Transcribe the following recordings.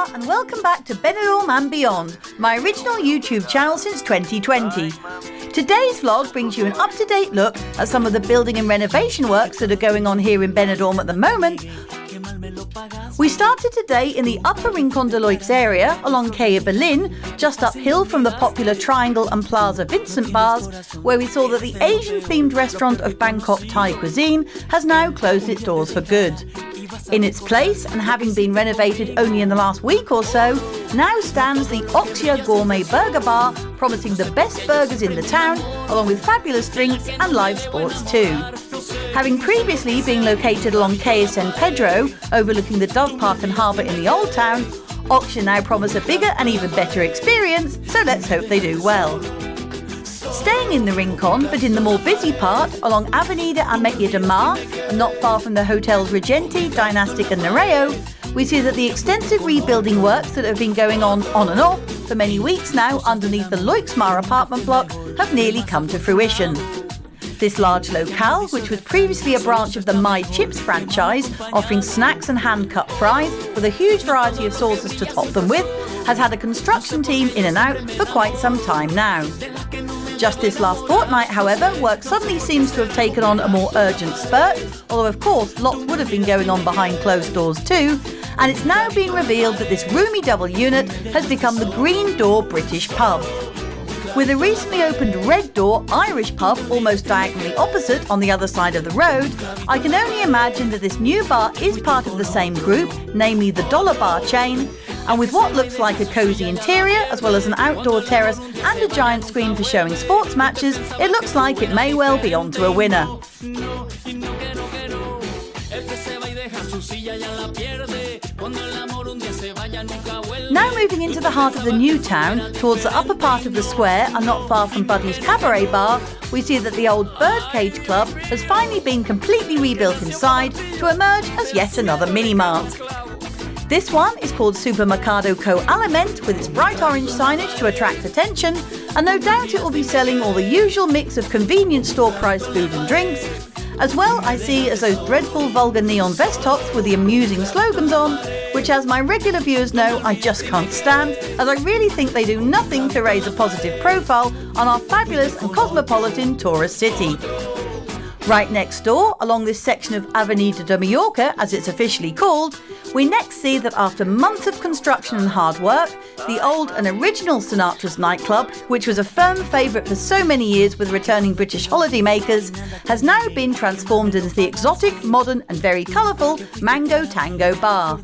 Aloha and welcome back to Benidorm and Beyond, my original YouTube channel since 2020. Today's vlog brings you an up-to-date look at some of the building and renovation works that are going on here in Benidorm at the moment. We started today in the upper Rincon de Loix area along Quai Berlin, just uphill from the popular Triangle and Plaza Vincent bars, where we saw that the Asian-themed restaurant of Bangkok Thai cuisine has now closed its doors for good. In its place, and having been renovated only in the last week or so, now stands the Oxia Gourmet Burger Bar, promising the best burgers in the town, along with fabulous drinks and live sports too. Having previously been located along Quai San Pedro, overlooking the Dove Park and Harbour in the Old Town, Oxia now promise a bigger and even better experience, so let's hope they do well. Staying in the Rincon, but in the more busy part, along Avenida Ametlla de Mar, and not far from the hotels Regenti, Dynastic and Nereo, we see that the extensive rebuilding works that have been going on and off for many weeks now underneath the Loixmar apartment block have nearly come to fruition. This large locale, which was previously a branch of the My Chips franchise, offering snacks and hand-cut fries with a huge variety of sauces to top them with, has had a construction team in and out for quite some time now. Just this last fortnight, however, work suddenly seems to have taken on a more urgent spurt, although of course lots would have been going on behind closed doors too, and it's now been revealed that this roomy double unit has become the Green Door British Pub. With a recently opened Red Door Irish pub almost diagonally opposite on the other side of the road, I can only imagine that this new bar is part of the same group, namely the Dollar Bar chain, and with what looks like a cosy interior as well as an outdoor terrace and a giant screen for showing sports matches, it looks like it may well be on to a winner. Now moving into the heart of the new town, towards the upper part of the square and not far from Buddy's Cabaret Bar, we see that the old Birdcage Club has finally been completely rebuilt inside to emerge as yet another mini-mart. This one is called Supermercado Co Aliment, with its bright orange signage to attract attention, and no doubt it will be selling all the usual mix of convenience store price food and drinks, as well I see as those dreadful vulgar neon vest tops with the amusing slogans on, which as my regular viewers know I just can't stand, as I really think they do nothing to raise a positive profile on our fabulous and cosmopolitan tourist city. Right next door, along this section of Avenida de Mallorca, as it's officially called, we next see that after months of construction and hard work, the old and original Sinatra's nightclub, which was a firm favourite for so many years with returning British holidaymakers, has now been transformed into the exotic, modern and very colourful Mango Tango Bar.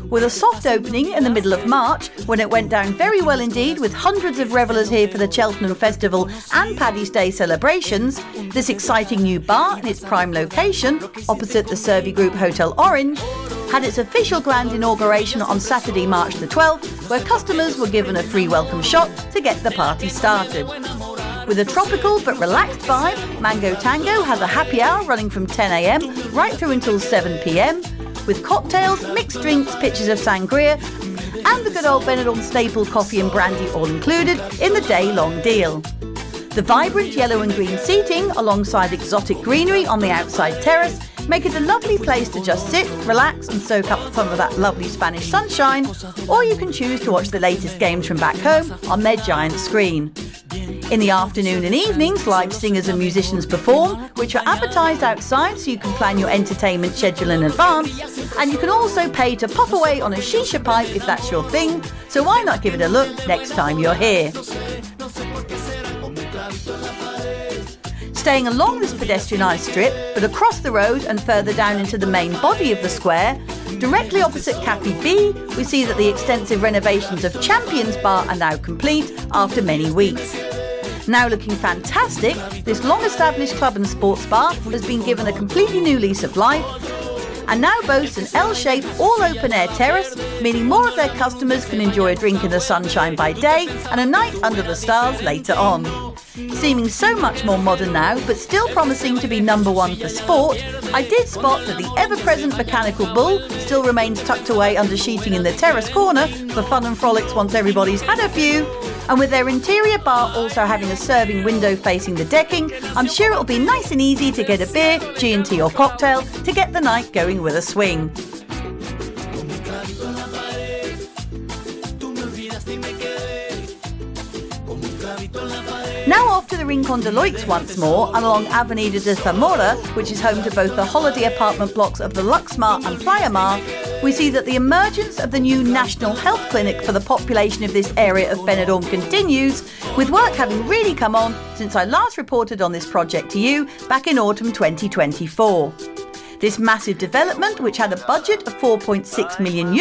With a soft opening in the middle of March, when it went down very well indeed with hundreds of revellers here for the Cheltenham Festival and Paddy's Day celebrations, this exciting new bar in its prime location, opposite the Servi Group Hotel Orange, had its official grand inauguration on Saturday, March the 12th, where customers were given a free welcome shot to get the party started. With a tropical but relaxed vibe, Mango Tango has a happy hour running from 10 a.m. right through until 7 p.m, with cocktails, mixed drinks, pitchers of sangria, and the good old Benidorm staple coffee and brandy all included in the day-long deal. The vibrant yellow and green seating, alongside exotic greenery on the outside terrace, make it a lovely place to just sit, relax and soak up some of that lovely Spanish sunshine, or you can choose to watch the latest games from back home on their giant screen. In the afternoon and evenings, live singers and musicians perform, which are advertised outside so you can plan your entertainment schedule in advance, and you can also pay to puff away on a shisha pipe if that's your thing, so why not give it a look next time you're here. Staying along this pedestrianised strip, but across the road and further down into the main body of the square, directly opposite Cafe B, we see that the extensive renovations of Champions Bar are now complete after many weeks. Now looking fantastic, this long-established club and sports bar has been given a completely new lease of life and now boasts an L-shaped all-open-air terrace, meaning more of their customers can enjoy a drink in the sunshine by day and a night under the stars later on. Seeming so much more modern now, but still promising to be number one for sport, I did spot that the ever-present mechanical bull still remains tucked away under sheeting in the terrace corner for fun and frolics once everybody's had a few, and with their interior bar also having a serving window facing the decking, I'm sure it'll be nice and easy to get a beer, G&T or cocktail to get the night going with a swing. Now off to the Rincon de Loix once more, and along Avenida de Zamora, which is home to both the holiday apartment blocks of the Luxmar and Playa Mar, we see that the emergence of the new National Health Clinic for the population of this area of Benidorm continues, with work having really come on since I last reported on this project to you back in autumn 2024. This massive development, which had a budget of €4.6 million,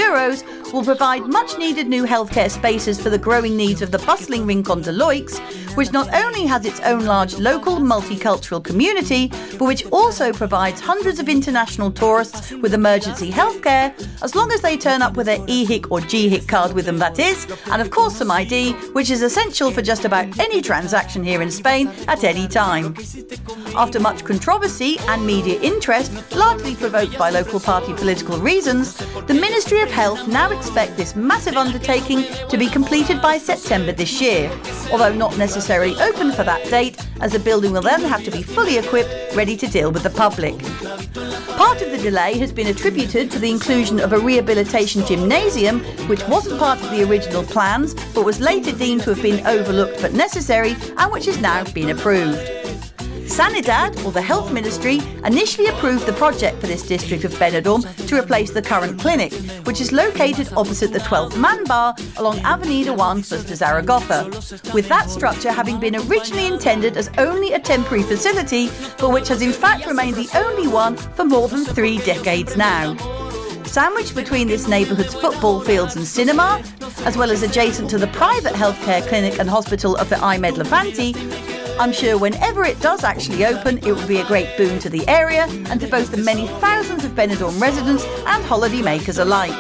will provide much-needed new healthcare spaces for the growing needs of the bustling Rincon de Loix, which not only has its own large local multicultural community, but which also provides hundreds of international tourists with emergency healthcare, as long as they turn up with their EHIC or GHIC card with them, that is, and of course some ID, which is essential for just about any transaction here in Spain at any time. After much controversy and media interest, largely provoked by local party political reasons, the Ministry of Health now expect this massive undertaking to be completed by September this year, although not necessarily open for that date, as the building will then have to be fully equipped, ready to deal with the public. Part of the delay has been attributed to the inclusion of a rehabilitation gymnasium, which wasn't part of the original plans, but was later deemed to have been overlooked but necessary, and which has now been approved. Sanidad, or the Health Ministry, initially approved the project for this district of Benidorm to replace the current clinic, which is located opposite the 12th Man Bar along Avenida Juan Fuster Zaragoza, with that structure having been originally intended as only a temporary facility, but which has in fact remained the only one for more than 3 decades now. Sandwiched between this neighbourhood's football fields and cinema, as well as adjacent to the private healthcare clinic and hospital of the IMED Levante, I'm sure whenever it does actually open, it will be a great boon to the area and to both the many thousands of Benidorm residents and holiday makers alike.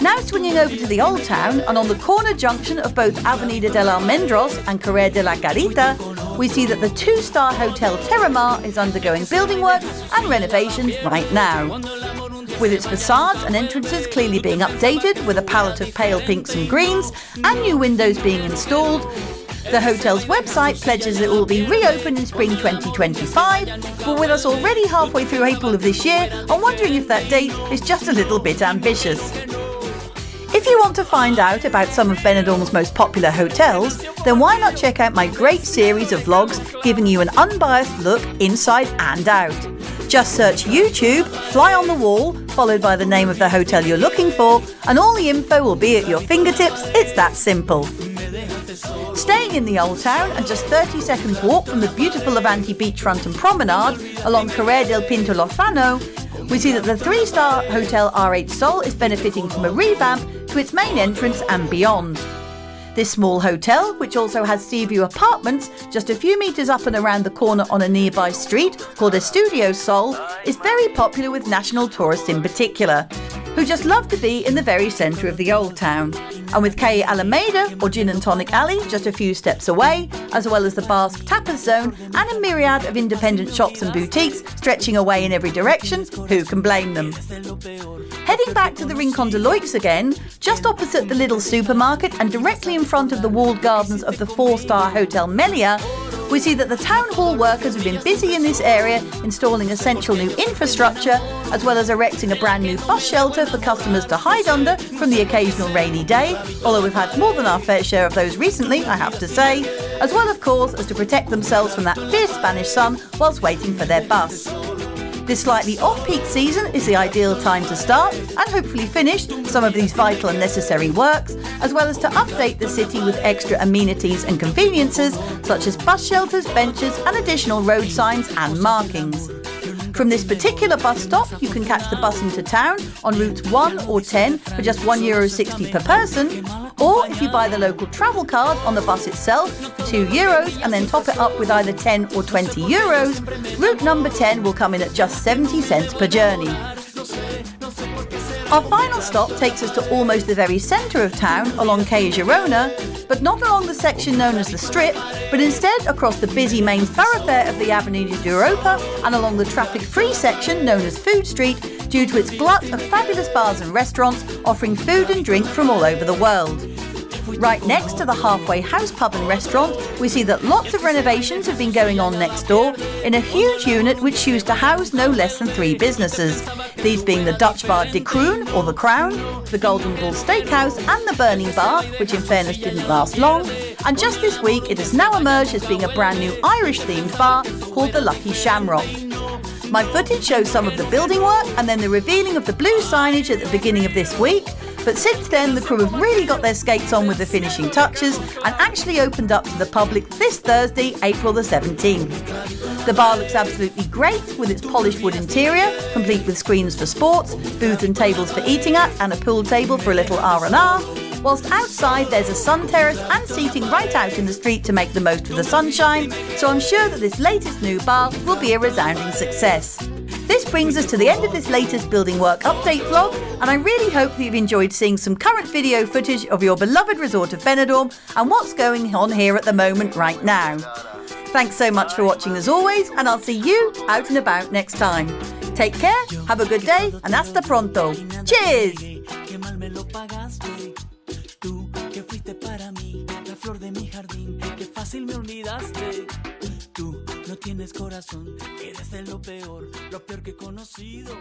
Now swinging over to the Old Town, and on the corner junction of both Avenida del Almendros and Carrer de la Garita, we see that the 2-star Hotel Terramar is undergoing building work and renovations right now. With its facades and entrances clearly being updated with a palette of pale pinks and greens and new windows being installed, the hotel's website pledges it will be reopened in spring 2025, but with us already halfway through April of this year, I'm wondering if that date is just a little bit ambitious. If you want to find out about some of Benidorm's most popular hotels, then why not check out my great series of vlogs giving you an unbiased look inside and out. Just search YouTube, Fly on the Wall, followed by the name of the hotel you're looking for, and all the info will be at your fingertips. It's that simple. Staying in the Old Town and just 30 seconds walk from the beautiful Levante beachfront and promenade along Carrer del Pinto Lozano, we see that the 3-star Hotel RH Sol is benefiting from a revamp to its main entrance and beyond. This small hotel, which also has sea view apartments just a few metres up and around the corner on a nearby street called Estudio Sol, is very popular with national tourists in particular, who just love to be in the very centre of the Old Town. And with Calle Alameda, or Gin and Tonic Alley, just a few steps away, as well as the Basque Tapas Zone and a myriad of independent shops and boutiques stretching away in every direction, who can blame them? Heading back to the Rincon de Loix again, just opposite the little supermarket and directly in front of the walled gardens of the 4-star Hotel Melia, we see that the town hall workers have been busy in this area installing essential new infrastructure, as well as erecting a brand new bus shelter for customers to hide under from the occasional rainy day, although we've had more than our fair share of those recently, I have to say, as well of course as to protect themselves from that fierce Spanish sun whilst waiting for their bus. This slightly off-peak season is the ideal time to start and hopefully finish some of these vital and necessary works, as well as to update the city with extra amenities and conveniences such as bus shelters, benches and additional road signs and markings. From this particular bus stop, you can catch the bus into town on routes 1 or 10 for just €1.60 per person, or if you buy the local travel card on the bus itself for €2 and then top it up with either 10 or 20 euros, route number 10 will come in at just 70 cents per journey. Our final stop takes us to almost the very centre of town along Calle Girona, but not along the section known as the Strip, but instead across the busy main thoroughfare of the Avenida de Europa and along the traffic-free section known as Food Street, due to its glut of fabulous bars and restaurants offering food and drink from all over the world. Right next to the halfway house pub and restaurant, we see that lots of renovations have been going on next door in a huge unit which used to house no less than 3 businesses, These being the Dutch bar De Kroon, or The Crown, the Golden Bull Steakhouse and the Burning Bar, which in fairness didn't last long. And just this week it has now emerged as being a brand new Irish-themed bar called the Lucky Shamrock. My footage shows some of the building work and then the revealing of the blue signage at the beginning of this week, but since then the crew have really got their skates on with the finishing touches and actually opened up to the public this Thursday, April the 17th. The bar looks absolutely great with its polished wood interior, complete with screens for sports, booths and tables for eating at and a pool table for a little R&R, whilst outside there's a sun terrace and seating right out in the street to make the most of the sunshine, so I'm sure that this latest new bar will be a resounding success. This brings us to the end of this latest building work update vlog, and I really hope that you've enjoyed seeing some current video footage of your beloved resort of Benidorm and what's going on here at the moment right now. Thanks so much for watching as always, and I'll see you out and about next time. Take care, have a good day, and hasta pronto. Cheers! Tú que fuiste para mí, la flor de mi jardín, que fácil me olvidaste. Tú no tienes corazón, eres de lo peor que he conocido.